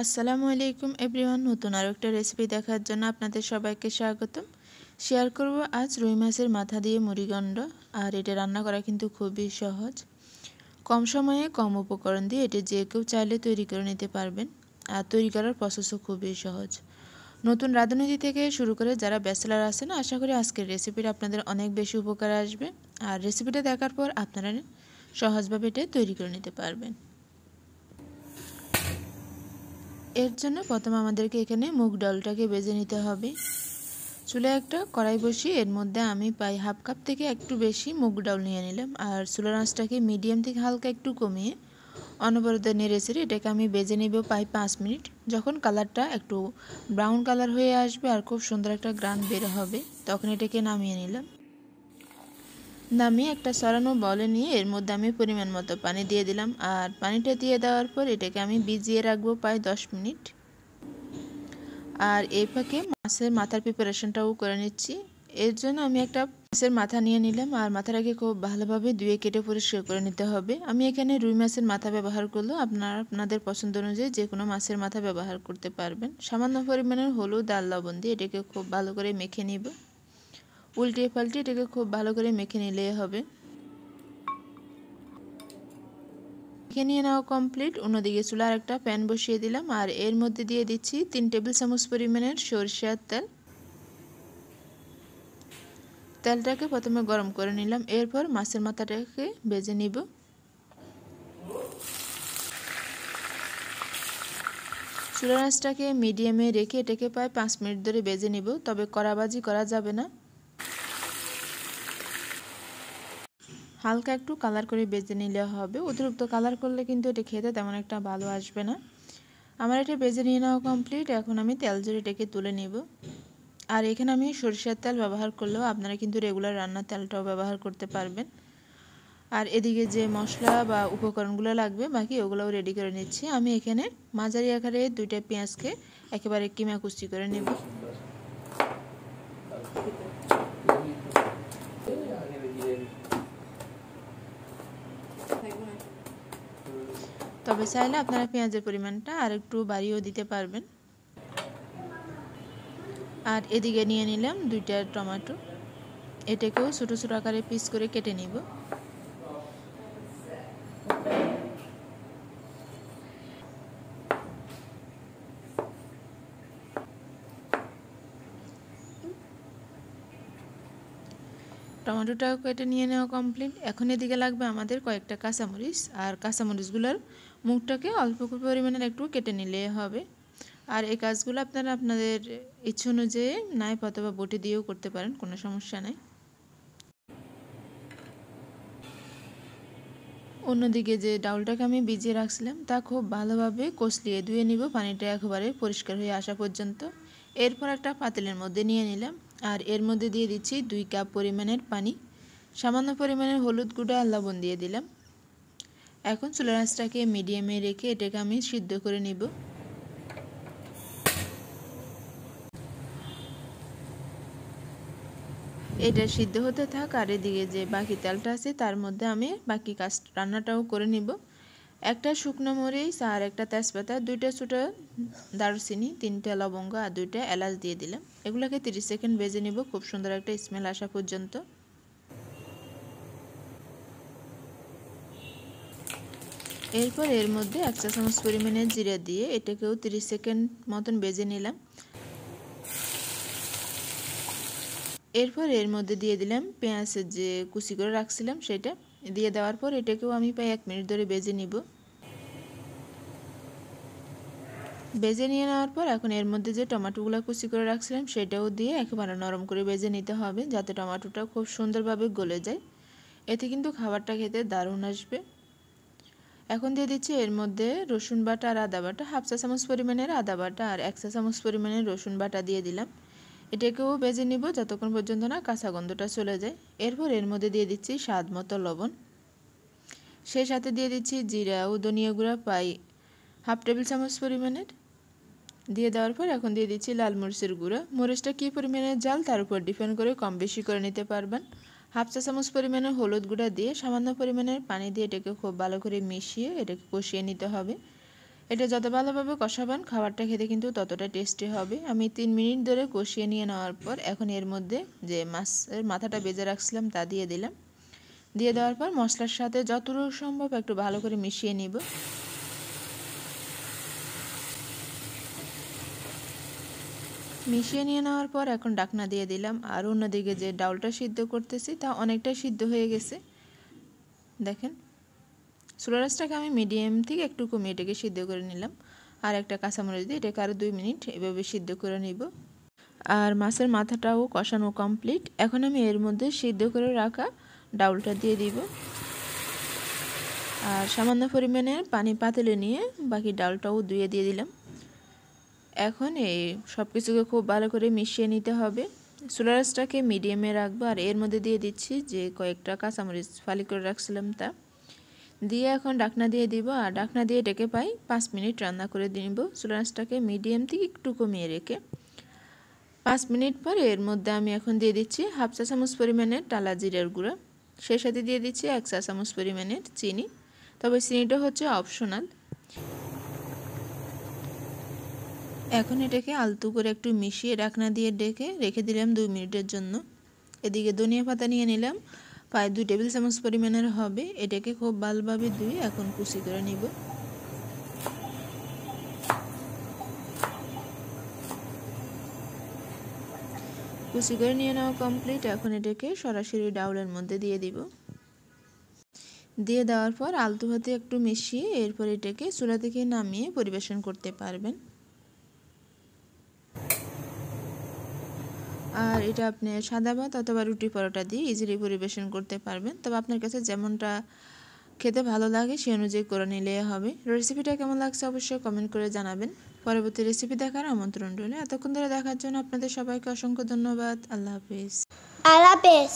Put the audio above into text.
আসসালামু আলাইকুম এভরিওয়ান, নতুন আরও একটা রেসিপি দেখার জন্য আপনাদের সবাইকে স্বাগতম। শেয়ার করব আজ রুই মাছের মাথা দিয়ে মুড়ি ঘন্ট। আর এটা রান্না করা কিন্তু খুবই সহজ, কম সময়ে কম উপকরণ দিয়ে এটা যে কেউ চাইলে তৈরি করে নিতে পারবেন। আর তৈরি করার প্রসেসও খুবই সহজ। নতুন রাঁধুনি থেকে শুরু করে যারা ব্যাচেলার আছেন, আশা করি আজকের রেসিপিটা আপনাদের অনেক বেশি উপকারে আসবে। আর রেসিপিটা দেখার পর আপনারা সহজভাবে এটা তৈরি করে নিতে পারবেন। এর জন্য প্রথমে আমাদেরকে এখানে মুগ ডালটাকে ভেজে নিতে হবে। চুলায় একটা কড়াই বসিয়ে এর মধ্যে আমি প্রায় হাফ কাপ থেকে একটু বেশি মুগ ডাল নিয়ে নিলাম। আর চুলার আঁচটাকে মিডিয়াম থেকে হালকা একটু কমিয়ে অনবরত নেড়েচেড়ে এটাকে আমি ভেজে নেব প্রায় 5 মিনিট। যখন কালারটা একটু ব্রাউন কালার হয়ে আসবে আর খুব সুন্দর একটা গ্রান বের হবে, তখন এটাকে নামিয়ে নিলাম। নামিয়ে একটা সরানো বলে নিয়ে এর মধ্যে আমি পরিমাণ মতো পানি দিয়ে দিলাম। আর পানিটা দিয়ে দেওয়ার পর এটাকে আমি ভিজিয়ে রাখবো প্রায় 10 মিনিট। আর এই ফাঁকে মাছের মাথার প্রিপারেশনটাও করে নিচ্ছি। এর জন্য আমি একটা মাছের মাথা নিয়ে নিলাম। আর মাথাটাকে খুব ভালোভাবে ধুয়ে কেটে পরিষ্কার করে নিতে হবে। আমি এখানে রুই মাছের মাথা ব্যবহার করলেও আপনাদের পছন্দ অনুযায়ী যে কোনো মাছের মাথা ব্যবহার করতে পারবেন। সামান্য পরিমাণের হলুদ আর লবণ দিয়ে এটাকে খুব ভালো করে মেখে নিব। উল্টিয়ে পাল্টে এটাকে খুব ভালো করে মেখে নিলেই হবে। মেখে নিয়ে নেওয়া কমপ্লিট। অন্যদিকে চুলার একটা প্যান বসিয়ে দিলাম। আর এর মধ্যে দিয়ে দিচ্ছি 3 টেবিল চামচ পরিমাণের সরিষার তেল। তেলটাকে প্রথমে গরম করে নিলাম। এরপর মাছের মাথাটাকে ভেজে নিব। চুলার আঁচটাকে মিডিয়ামে রেখে এটাকে প্রায় 5 মিনিট ধরে ভেজে নিব, তবে কড়াবাজি করা যাবে না। হালকা একটু কালার করে ভেজে নিলে হবে, অতিরিক্ত কালার করলে কিন্তু এটা খেতে তেমন একটা ভালো আসবে না। আমার এটা ভেজে নিয়ে নেওয়া কমপ্লিট। এখন আমি তেল ঝরে এটাকে তুলে নিব। আর এখানে আমি সরিষার তেল ব্যবহার করলেও আপনারা কিন্তু রেগুলার রান্নার তেলটাও ব্যবহার করতে পারবেন। আর এদিকে যে মশলা বা উপকরণগুলো লাগবে বাকি ওগুলোও রেডি করে নিচ্ছি। আমি এখানে মাঝারি আকারে 2টা পেঁয়াজকে একেবারে কিমা কুচি করে নেব। তবে চাইলে আপনারা পেঁয়াজের পরিমাণটা আর একটু বাড়িয়েও দিতে পারবেন। আর এদিকে নিয়ে নিলাম 2টা টমেটো। এটাকেও ছোট ছোট আকারে পিস করে কেটে নিব। টমেটোটাও কেটে নিয়ে নেওয়া কমপ্লিট। এখন এদিকে লাগবে আমাদের কয়েকটা কাঁচামরিচ। আর কাঁচামরিচগুলোর মুখটাকে অল্প পরিমাণের একটু কেটে নিলে হবে। আর এই কাজগুলো আপনারা আপনাদের ইচ্ছে অনুযায়ী নাইফ অথবা বটি দিয়েও করতে পারেন, কোনো সমস্যা নেই। অন্যদিকে যে ডাউলটাকে আমি ভিজিয়ে রাখছিলাম তা খুব ভালোভাবে কষলিয়ে ধুয়ে নিব, পানিটা একেবারে পরিষ্কার হয়ে আসা পর্যন্ত। এরপর একটা পাতিলের মধ্যে নিয়ে নিলাম। আর এর মধ্যে দিয়ে দিচ্ছি 2 কাপ পরিমাণের পানি। সামান্য পরিমাণের হলুদ গুঁড়া আর লবণ দিয়ে দিলাম। এখন চুলার আঁচটাকে মিডিয়ামে রেখে এটাকে আমি সিদ্ধ করে নিব। এটা সিদ্ধ হতে থাক। আর এদিকে যে বাকি তেলটা আছে তার মধ্যে আমি বাকি কাজ রান্নাটাও করে নিব। একটা শুকনো মরিচ আর একটা তেজপাতা, 2টা ছোটো দারুচিনি, 3টা লবঙ্গ আর 2টা এলাচ দিয়ে দিলাম। এগুলোকে 30 সেকেন্ড ভেজে নিব খুব সুন্দর একটা স্মেল আসা পর্যন্ত। এরপর এর মধ্যে 1 চা চামচ পরিমাণের জিরা দিয়ে এটাকেও 30 সেকেন্ড মতন ভেজে নিলাম। এরপর এর মধ্যে দিয়ে দিলাম পেঁয়াজের যে কুচি করে রাখছিলাম সেটা দিয়ে দেওয়ার পর এটাকেও আমি প্রায় 1 মিনিট ধরে ভেজে নিব। ভেজে নিয়ে নেওয়ার পর এখন এর মধ্যে যে টমেটোগুলো কুচি করে রাখছিলাম সেটাও দিয়ে একেবারে নরম করে ভেজে নিতে হবে, যাতে টমেটোটা খুব সুন্দরভাবে গলে যায়। এতে কিন্তু খাবারটা খেতে দারুণ আসবে। এখন দিয়ে দিচ্ছি এর মধ্যে রসুন বাটা আর আদা বাটা। 1/2 চা চামচ পরিমাণের আদা বাটা আর 1 চা চামচ পরিমাণের রসুন বাটা দিয়ে দিলাম। এটাকেও ভেজে নিব যতক্ষণ পর্যন্ত না কাঁচা গন্ধটা চলে যায়। এরপর এর মধ্যে দিয়ে দিচ্ছি স্বাদ মতো লবণ। সেই সাথে দিয়ে দিচ্ছি জিরা ও ধনিয়া গুঁড়া প্রায় 1/2 টেবিল চামচ পরিমাণের। দিয়ে দেওয়ার পর এখন দিয়ে দিচ্ছি লাল মরিচের গুঁড়া। মরিচটা কী পরিমাণে জাল তার উপর ডিপেন্ড করে কম বেশি করে নিতে পারবেন। 1/2 চা চামচ পরিমাণের হলুদ গুঁড়া দিয়ে সামান্য পরিমাণের পানি দিয়ে এটাকে খুব ভালো করে মিশিয়ে এটাকে কষিয়ে নিতে হবে। এটা যত ভালোভাবে কষাবেন খাবারটা খেতে কিন্তু ততটা টেস্টি হবে। আমি 3 মিনিট ধরে কষিয়ে নিয়ে নেওয়ার পর এখন এর মধ্যে যে মাছের মাথাটা ভেজে রাখছিলাম তা দিয়ে দিলাম। দিয়ে দেওয়ার পর মশলার সাথে যতটুকু সম্ভব একটু ভালো করে মিশিয়ে নিব। মিশিয়ে নিয়ে নেওয়ার পর এখন ঢাকনা দিয়ে দিলাম। আর অন্যদিকে যে ডাউলটা সিদ্ধ করতেছি তা অনেকটাই সিদ্ধ হয়ে গেছে। দেখেন, চুলা রাসটাকে আমি মিডিয়াম থেকে একটু কমিয়ে এটাকে সিদ্ধ করে নিলাম। আর একটা কাঁচামরিচ দিয়ে এটাকে আরও 2 মিনিট এভাবে সিদ্ধ করে নিব। আর মাছের মাথাটাও কষানো কমপ্লিট। এখন আমি এর মধ্যে সিদ্ধ করে রাখা ডাউলটা দিয়ে দিব। আর সামান্য পরিমাণে পানি পাতিলে নিয়ে বাকি ডালটাও ধুয়ে দিয়ে দিলাম। এখন এই সব কিছুকে খুব ভালো করে মিশিয়ে নিতে হবে। চুলা রাসটাকে মিডিয়ামে রাখবো। আর এর মধ্যে দিয়ে দিচ্ছি যে কয়েকটা কাঁচামরিচ ফালি করে রাখছিলাম তা দিয়ে এখন ঢাকনা দিয়ে দিব। আর ঢাকনা দিয়ে ডেকে 5 মিনিট রান্না করে নিব। চুলা রাসটাকে মিডিয়াম থেকে একটু কমিয়ে রেখে 5 মিনিট পর এর মধ্যে আমি এখন দিয়ে দিচ্ছি হাফ চা চামচ পরিমাণের টালা জিরার গুঁড়া। সেই সাথে দিয়ে দিচ্ছি 1 চা চামচ পরিমাণের চিনি, তবে চিনিটা হচ্ছে অপশনাল। এখন এটাকে আলতো করে একটু মিশিয়ে ঢাকনা দিয়ে ডেকে রেখে দিলাম 2 মিনিটের জন্য। এদিকে ধনিয়া পাতা নিয়ে নিলাম, প্রায় 2 টেবিল চামচ পরিমাণের হবে। এটাকে খুব ভালোভাবে ধুয়ে এখন কুচি করে নিব। কুচি করে নিয়ে নেওয়া কমপ্লিট। এখন এটাকে সরাসরি ডাউলের মধ্যে দিয়ে দিব। দিয়ে দেওয়ার পর আলতো হাতে একটু মিশিয়ে এরপর এটাকে চুলা থেকে নামিয়ে পরিবেশন করতে পারবেন। আর এটা আপনি সাদা ভাত অথবা রুটি পরোটা দিয়ে ইজিলি পরিবেশন করতে পারবেন। তবে আপনার কাছে যেমনটা খেতে ভালো লাগে সেই অনুযায়ী করে নিলে হবে। রেসিপিটা কেমন লাগছে অবশ্যই কমেন্ট করে জানাবেন। পরবর্তী রেসিপি দেখার আমন্ত্রণ রইল। এতক্ষণ ধরে দেখার জন্য আপনাদের সবাইকে অসংখ্য ধন্যবাদ। আল্লাহ হাফেজ। আল্লাহ হাফেজ।